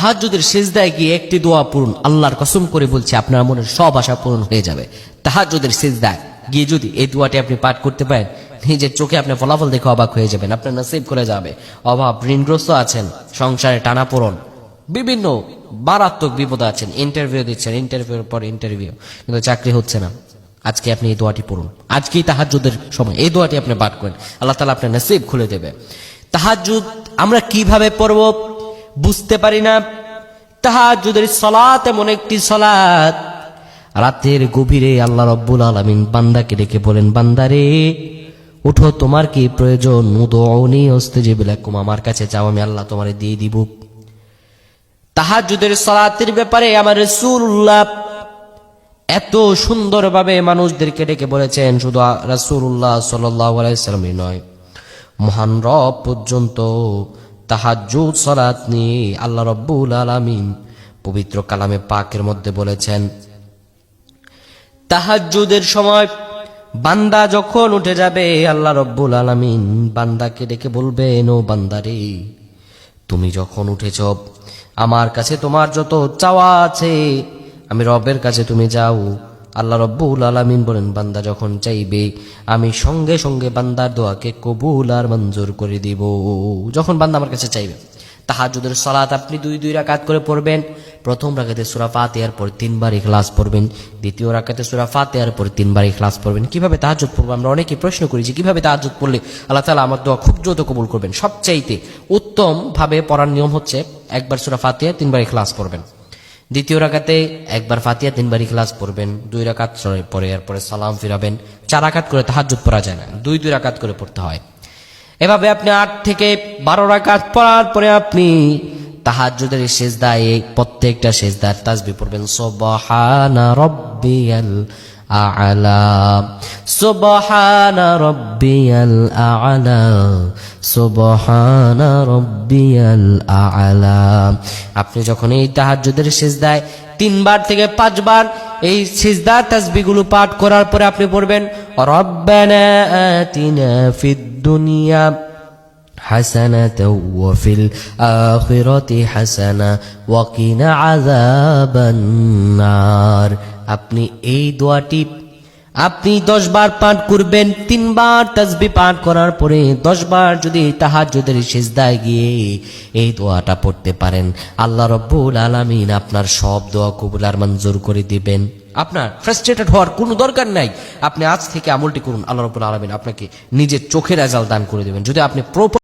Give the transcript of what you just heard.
তাহাজ্জুদের সিজদায় গিয়ে একটি দোয়া পড়ুন, আল্লাহর কসম করে বলছি আপনার মনের সব আশা পূরণ হয়ে যাবে। তাহাজ্জুদের সিজদায় গিয়ে যদি এই দোয়াটি আপনি পাঠ করতে পারেন, নিজের চোখে আপনি ফলাফল দেখে অবাক হয়ে যাবেন, আপনার নসিব করে যাবে। অভাব ঋণগ্রস্ত আছেন, সংসারে টানাপোড়েন, বিভিন্ন মারাত্মক বিপদে আছেন, ইন্টারভিউ দিচ্ছেন, ইন্টারভিউর পর ইন্টারভিউ, কিন্তু চাকরি হচ্ছে না, আজকে আপনি এই দোয়াটি পড়ুন। আজকেই তাহাজ্জুদের সময় এই দোয়াটি আপনি পাঠ করেন, আল্লাহ তাআলা আপনার নসিব খুলে দেবে। তাহাজ্জুদ আমরা কিভাবে পড়ব বুঝতে পারি না। তাহাজ্জুদের সালাত এমন একটি সালাত, রাতের গভীরে আল্লাহ রাব্বুল আলামিন বান্দাকে ডেকে বলেন, বান্দারে উঠো, তোমার কি প্রয়োজন? উদউনি আস্তাজিব লাকুম, আমার কাছে চাও, আমি আল্লাহ তোমারে দিয়ে দিব। তাহাজ্জুদের সালাতের ব্যাপারে আমার রাসূলুল্লাহ এত সুন্দরভাবে মানুষদেরকে ডেকে বলেছেন, শুধু রাসূলুল্লাহ সাল্লাল্লাহু আলাইহি ওয়াসাল্লামই নয়, মহান রব পর্যন্ত তাহাজ্জুদ সালাত নিয়ে আল্লাহ রাব্বুল আলামিন পবিত্র কালামে পাকের মধ্যে বলেছেন, তাহাজ্জুদের সময় বান্দা যখন উঠে যাবে, আল্লাহ রাব্বুল আলামিন বান্দাকে ডেকে বলবেন, ও বান্দারে তুমি যখন উঠেছ, আমার কাছে তোমার যত চাওয়া আছে, আমি রবের কাছে তুমি যাও। আল্লাহ রাব্বুল আলামিন বলেন, বান্দা যখন চাইবে আমি সঙ্গে সঙ্গে বান্দার দোয়াকে কবুল আর মঞ্জুর করে দিব, যখন বান্দা আমার কাছে চাইবে। তাহাজ্জুদের সালাত আপনি 2 রাকাত করে পড়বেন। প্রথম রাকাতে সূরা ফাতিহার পর 3 বার ইখলাস পড়বেন, দ্বিতীয় রাকাতে সূরা ফাতিহার পর 3 বার ইখলাস পড়বেন। কিভাবে তাহাজ্জুদ পড়ব? আমরা অনেকেই প্রশ্ন করি যে কিভাবে তাহাজ্জুদ পড়লে আল্লাহ তাআলা আমার দোয়া খুব দ্রুত কবুল করবেন। সবচাইতে উত্তম ভাবে পড়ার নিয়ম হচ্ছে, একবার সূরা ফাতিহা 3 বার ইখলাস পড়বেন, দ্বিতীয় রাকাতে একবার ফাতিহা 3 বার ইখলাস পড়বেন, 2 রাকাত পরে এরপরে সালাম ফিরাবেন। 4 রাকাত করে তাহাজ্জুদ পড়া যায় না, 2 রাকাত করে পড়তে হয়। এভাবে আপনি 8 থেকে 12 রাকাত পড়ার পরে আপনি তাহাজ্জুদের সিজদায় প্রত্যেকটা সিজদার তাসবিহ পড়বেন, সুবহানা রাব্বিয়াল আ'লা, সুবহানা রাব্বিয়াল আ'লা, সুবহানা রাব্বিয়াল আ'লা। আপনি যখন এই তাহাজ্জুদের সিজদায় 3 বার থেকে 5 বার এই সিজদার তাসবিহগুলো পাঠ করার পরে আপনি পড়বেন, রব্বানা আতিনা ফিদ দুনিয়া হাসানাতাও ওয়া ফিল আখিরাতি হাসানা ওয়া কিনা আযাবান নার। আপনি এই দোয়াটি আপনি 10 বার পাঠ করবেন। 3 বার তাসবিহ পাঠ করার পরে 10 বার যদি তাহাজ্জুদের সিজদায় গিয়ে এই দোয়াটা পড়তে পারেন, আল্লাহ রাব্বুল আলামিন আপনার সব দোয়া কবুল আর মঞ্জুর করে দিবেন। আপনার ফ্রাস্ট্রেটেড হওয়ার কোনো দরকার নাই। আপনি আজ থেকে আমলটি করুন, আল্লাহ রাব্বুল আলামিন আপনাকে নিজের চোখের আজাল দান করে দিবেন। যদি আপনি